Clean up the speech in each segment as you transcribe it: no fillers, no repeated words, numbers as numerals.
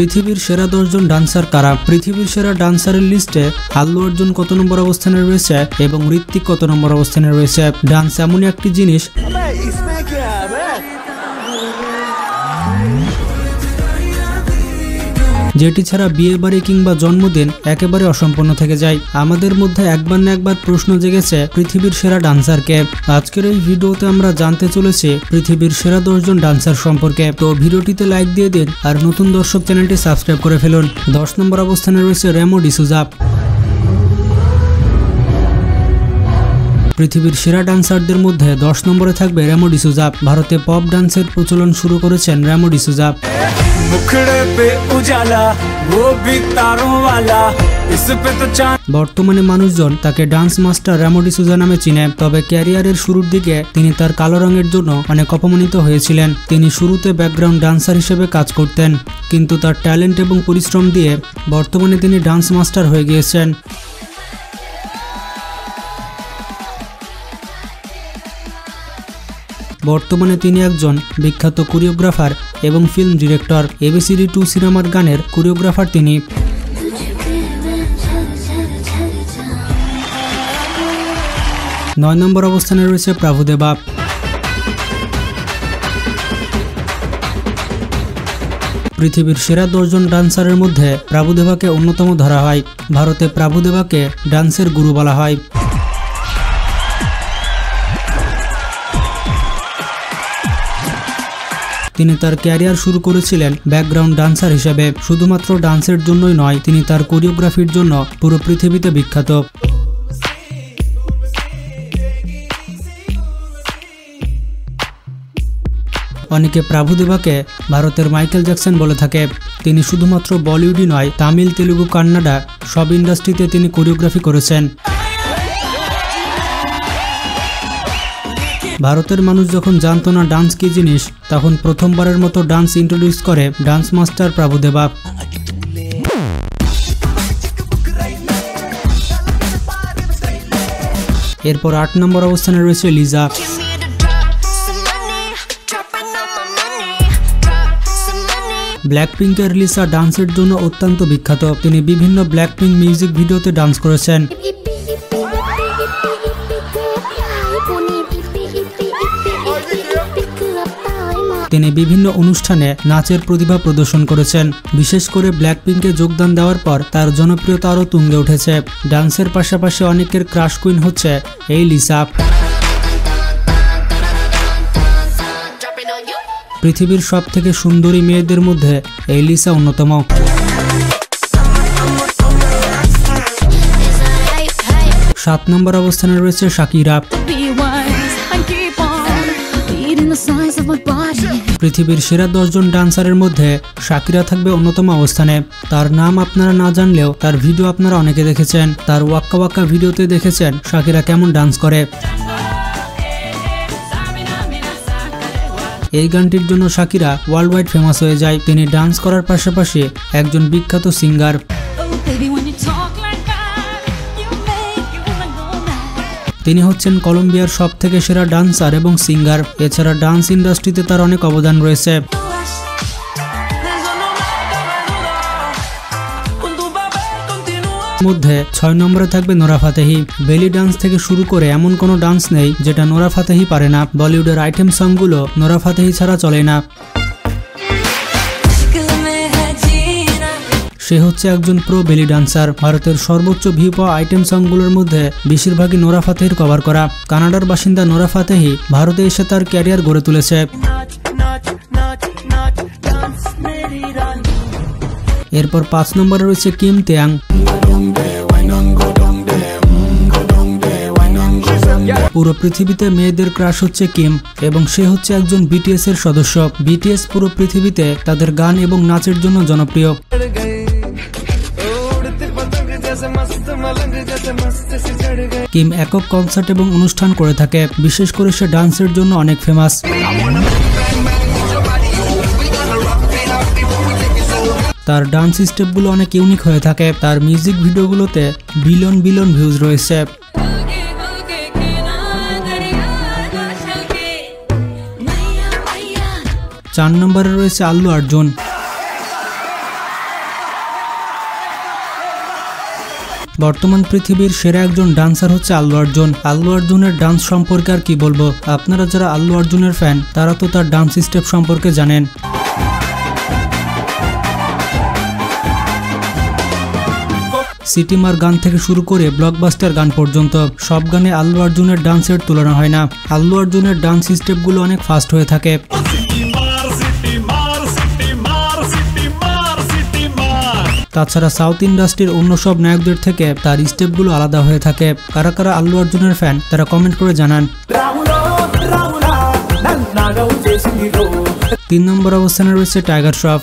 পৃথিবীর সেরা 10 জন ডান্সার কারা? পৃথিবীর সেরা ডান্সারের লিস্টে আল্লু অর্জুন কত নম্বর অবস্থানে রয়েছে এবং ঋত্বিক কত নম্বর অবস্থানে রয়েছে? ডান্স এমন একটি জিনিস যেটি ছাড়া বিয়ে বাড়ি কিংবা জন্মদিন একেবারে অসম্পূর্ণ থেকে যায়। আমাদের মধ্যে একবার না একবার প্রশ্ন জেগেছে পৃথিবীর সেরা ডান্সারকে। আজকের এই ভিডিওতে আমরা জানতে চলেছি পৃথিবীর সেরা 10 জন ডান্সার সম্পর্কে। তো ভিডিওটিতে লাইক দিয়ে দিন আর নতুন দর্শক চ্যানেলটি সাবস্ক্রাইব করে ফেলুন। 10 নম্বর অবস্থানে রয়েছে রেমো ডিসুজা। পৃথিবীর সেরা ডান্সারদের মধ্যে 10 নম্বরে থাকবে রেমো ডিসুজা। ভারতে পপ ডান্সের প্রচলন শুরু করেছেন রেমো ডিসুজা। বর্তমানে মানুষজন তাকে ডান্স মাস্টার রেমো ডিসুজা নামে চিনে। তবে ক্যারিয়ারের শুরুর দিকে তিনি তার কালো রঙের জন্য অনেক অপমানিত হয়েছিলেন। তিনি শুরুতে ব্যাকগ্রাউন্ড ডান্সার হিসেবে কাজ করতেন, কিন্তু তার ট্যালেন্ট এবং পরিশ্রম দিয়ে বর্তমানে তিনি ডান্স মাস্টার হয়ে গিয়েছেন। বর্তমানে তিনি একজন বিখ্যাত কোরিওগ্রাফার এবং ফিল্ম ডিরেক্টর। ABCD 2 সিনেমার গানের কোরিওগ্রাফার তিনি। 9 নম্বর অবস্থানে রয়েছে প্রভুদেবা। পৃথিবীর সেরা 10 জন ডান্সারের মধ্যে প্রভুদেবাকে অন্যতম ধরা হয়। ভারতে প্রভুদেবাকে ডান্সের গুরু বলা হয়। তিনি তার ক্যারিয়ার শুরু করেছিলেন ব্যাকগ্রাউন্ড ডান্সার হিসেবে। শুধুমাত্র ডান্সের জন্যই নয়, তিনি তার কোরিওগ্রাফির জন্য পুরো পৃথিবীতে বিখ্যাত। অনেকে প্রভুদেবাকে ভারতের মাইকেল জ্যাকসন বলে থাকে। তিনি শুধুমাত্র বলিউডই নয়, তামিল, তেলুগু, কান্নাডা সব ইন্ডাস্ট্রিতে তিনি কোরিওগ্রাফি করেছেন। ভারতের মানুষ যখন জানতো না ডান্স কি জিনিস, তখন প্রথমবারের মতো ডান্স ইন্ট্রোডিউস করে ডান্স মাস্টার প্রভুদেবা। এরপর 8 নম্বর অবস্থানে রয়েছে লিজা। ব্ল্যাকপিঙ্কের লিসা ডান্সের জন্য অত্যন্ত বিখ্যাত। তিনি বিভিন্ন ব্ল্যাকপিঙ্ক মিউজিক ভিডিওতে ডান্স করেছেন। তিনি বিভিন্ন অনুষ্ঠানে নাচের প্রতিভা প্রদর্শন করেছেন। বিশেষ করে ব্ল্যাকপিঙ্কে যোগদান দেওয়ার পর তার জনপ্রিয়তা আরও তুঙ্গে উঠেছে। ডান্সের পাশাপাশি অনেকের ক্রাশ কুইন হচ্ছে এই লিসা। পৃথিবীর সব থেকে সুন্দরী মেয়েদের মধ্যে এই লিসা অন্যতম। 7 নম্বর অবস্থানে রয়েছে শাকিরা। পৃথিবীর সেরা 10 জন ডান্সারের মধ্যে শাকিরা থাকবে অন্যতম অবস্থানে। তার নাম আপনারা না জানলেও তার ভিডিও আপনারা অনেকে দেখেছেন। তার ওয়াক্কা ওয়াক্কা ভিডিওতে দেখেছেন শাকিরা কেমন ডান্স করে। এই গানটির জন্য শাকিরা ওয়ার্ল্ড ওয়াইড ফেমাস হয়ে যায়। তিনি ডান্স করার পাশাপাশি একজন বিখ্যাত সিঙ্গার। তিনি হচ্ছেন কলম্বিয়ার সব থেকে সেরা ডান্সার এবং সিঙ্গার। এছাড়া ডান্স ইন্ডাস্ট্রিতে তার অনেক অবদান রয়েছে। মধ্যে 6 নম্বরে থাকবে নোরা ফাতেহি। বেলি ডান্স থেকে শুরু করে এমন কোনো ডান্স নেই যেটা নোরা ফাতেহি পারে না। বলিউডের আইটেম সংগুলো নোরা ফাতেহি ছাড়া চলে না। সে হচ্ছে একজন প্রো বেলি ডান্সার। ভারতের সর্বোচ্চ ভিউ পাওয়া আইটেম সংগুলোর মধ্যে বেশিরভাগই নোরা ফাতেহির কভার করা। কানাডার বাসিন্দা নোরা ফাতেহি ভারতে এসে তার ক্যারিয়ার গড়ে তুলেছে। এরপর 5 নম্বরে রয়েছে কিম তেয়াং। পুরো পৃথিবীতে মেয়েদের ক্রাশ হচ্ছে কিম এবং সে হচ্ছে একজন BTS এর সদস্য। BTS পুরো পৃথিবীতে তাদের গান এবং নাচের জন্য জনপ্রিয়। কিম একক কনসার্ট এবং অনুষ্ঠান করে থাকে। বিশেষ করে সে ডান্সের জন্য অনেক ফেমাস। তার ডান্স স্টেপগুলো অনেক ইউনিক হয়ে থাকে। তার মিউজিক ভিডিওগুলোতে বিলিয়ন বিলিয়ন ভিউজ রয়েছে। 4 নম্বরে রয়েছে আল্লু অর্জুন। বর্তমান পৃথিবীর সেরা একজন ডান্সার হচ্ছে আল্লু অর্জুন। আল্লু অর্জুনের ডান্স সম্পর্কে আর কি বলবো, আপনারা যারা আল্লু অর্জুনের ফ্যান তারা তো তার ডান্স স্টেপ সম্পর্কে জানেন। সিটিমার গান থেকে শুরু করে ব্লকবাস্টার গান পর্যন্ত সব গানে আল্লু অর্জুনের ডান্সের তুলনা হয় না। আল্লু অর্জুনের ডান্স স্টেপগুলো অনেক ফাস্ট হয়ে থাকে। তাছাড়া সাউথ ইন্ডাস্ট্রির অন্য সব নায়কদের থেকে তার স্টেপগুলো আলাদা হয়ে থাকে। কারা কারা আল্লু অর্জুনের ফ্যান তারা কমেন্ট করে জানান। 3 নম্বর অবস্থানে রয়েছে টাইগার শ্রফ।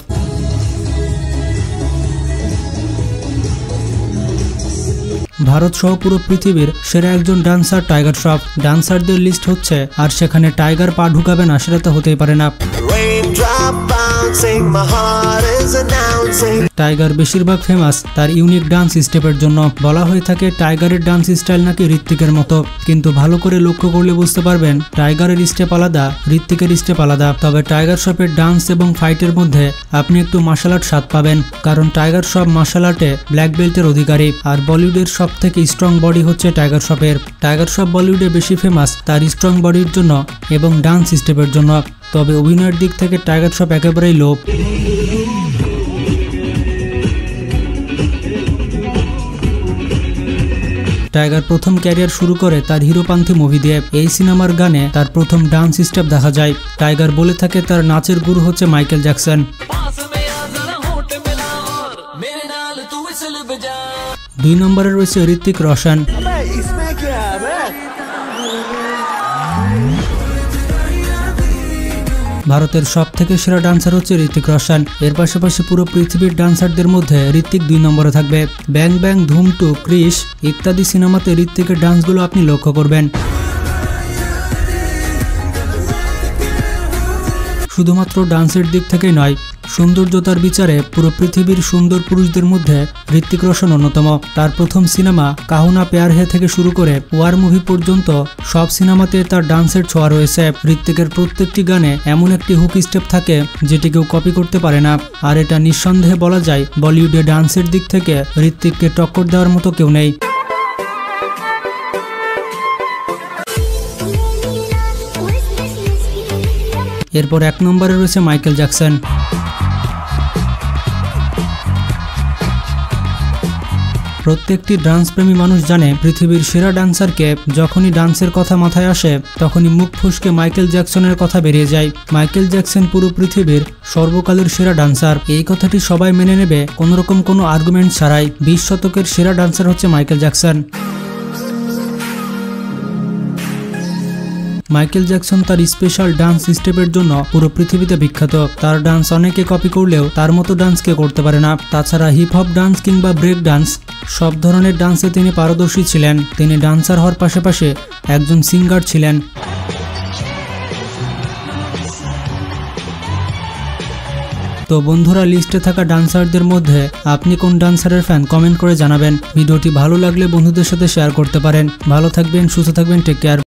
ভারত সহ পুরো পৃথিবীর সেরা একজন ডান্সার টাইগার শ্রফ। ডান্সারদের লিস্ট হচ্ছে, আর সেখানে টাইগার পা ঢুকাবে না সেটা তো হতেই পারে না। টাইগার বেশিরভাগ ফেমাস তার ইউনিক ডান্স স্টেপের জন্য। বলা হয়ে থাকে টাইগারের ডান্স স্টাইল নাকি ঋত্বিকের মতো, কিন্তু ভালো করে লক্ষ্য করলে বুঝতে পারবেন টাইগারের স্টেপ আলাদা, ঋত্বিকের স্টেপ আলাদা। তবে টাইগার শ্রফের ডান্স এবং ফাইটের মধ্যে আপনি একটু মার্শাল আর্ট স্বাদ পাবেন, কারণ টাইগার শ্রফ মার্শাল আর্টে ব্ল্যাক বেল্টের অধিকারী। আর বলিউডের সব থেকে স্ট্রং বডি হচ্ছে টাইগার শ্রফের। টাইগার শ্রফ বলিউডে বেশি ফেমাস তার স্ট্রং বডির জন্য এবং ডান্স স্টেপের জন্য। তবে অভিনয়ের দিক থেকে টাইগার শ্রফ একেবারেই লো। টাইগার প্রথম ক্যারিয়ার শুরু করে তার হিরোপান্থী মুভি দিয়ে। এই সিনেমার গানে তার প্রথম ডান্স স্টেপ দেখা যায়। টাইগার বলে থাকে তার নাচের গুরু হচ্ছে মাইকেল জ্যাকসন। 2 নম্বরে রয়েছে ঋত্বিক রোশন। ভারতের সব থেকে সেরা ডান্সার হচ্ছে ঋত্বিক রোশন। এর পাশাপাশি পুরো পৃথিবীর ডান্সারদের মধ্যে ঋত্বিক 2 নম্বরে থাকবে। ব্যাং ব্যাং, ধুম 2, ক্রিশ ইত্যাদি সিনেমাতে ঋত্বিকের ডান্সগুলো আপনি লক্ষ্য করবেন। শুধুমাত্র ডান্সের দিক থেকেই নয়, সৌন্দর্যতার বিচারে পুরো পৃথিবীর সুন্দর পুরুষদের মধ্যে ঋত্বিক রোশন অন্যতম। তার প্রথম সিনেমা কাহুনা প্যার হে থেকে শুরু করে ওয়ার মুভি পর্যন্ত সব সিনেমাতে তার ডান্সের ছোঁয়া রয়েছে। ঋত্বিকের প্রত্যেকটি গানে এমন একটি হুক স্টেপ থাকে যেটি কেউ কপি করতে পারে না। আর এটা নিঃসন্দেহে বলা যায় বলিউডে ডান্সের দিক থেকে ঋত্বিককে টক্কর দেওয়ার মতো কেউ নেই। এরপর 1 নম্বরে রয়েছে মাইকেল জ্যাকসন। প্রত্যেকটি ডান্স প্রেমী মানুষ জানে পৃথিবীর সেরা ডান্সারকে যখনই ডান্সের কথা মাথায় আসে তখনই মুখ ফুসকে মাইকেল জ্যাকসনের কথা বেরিয়ে যায়। মাইকেল জ্যাকসন পুরো পৃথিবীর সর্বকালের সেরা ডান্সার, এই কথাটি সবাই মেনে নেবে কোনোরকম কোনো আর্গুমেন্ট ছাড়াই। 20 শতকের সেরা ডান্সার হচ্ছে মাইকেল জ্যাকসন। মাইকেল জ্যাকসন তার স্পেশাল ডান্স স্টেপের জন্য পুরো পৃথিবীতে বিখ্যাত। তার ডান্স অনেকে কপি করলেও তার মতো ডান্স কে করতে পারে না। তাছাড়া হিপ হপ ডান্স কিংবা ব্রেক ডান্স সব ধরনের ডান্সে তিনি পারদর্শী ছিলেন। তিনি ডান্সার হওয়ার পাশাপাশি একজন সিঙ্গার ছিলেন। তো বন্ধুরা, লিস্টে থাকা ডান্সারদের মধ্যে আপনি কোন ডান্সারের ফ্যান কমেন্ট করে জানাবেন। ভিডিওটি ভালো লাগলে বন্ধুদের সাথে শেয়ার করতে পারেন। ভালো থাকবেন, সুস্থ থাকবেন, টেক কেয়ার।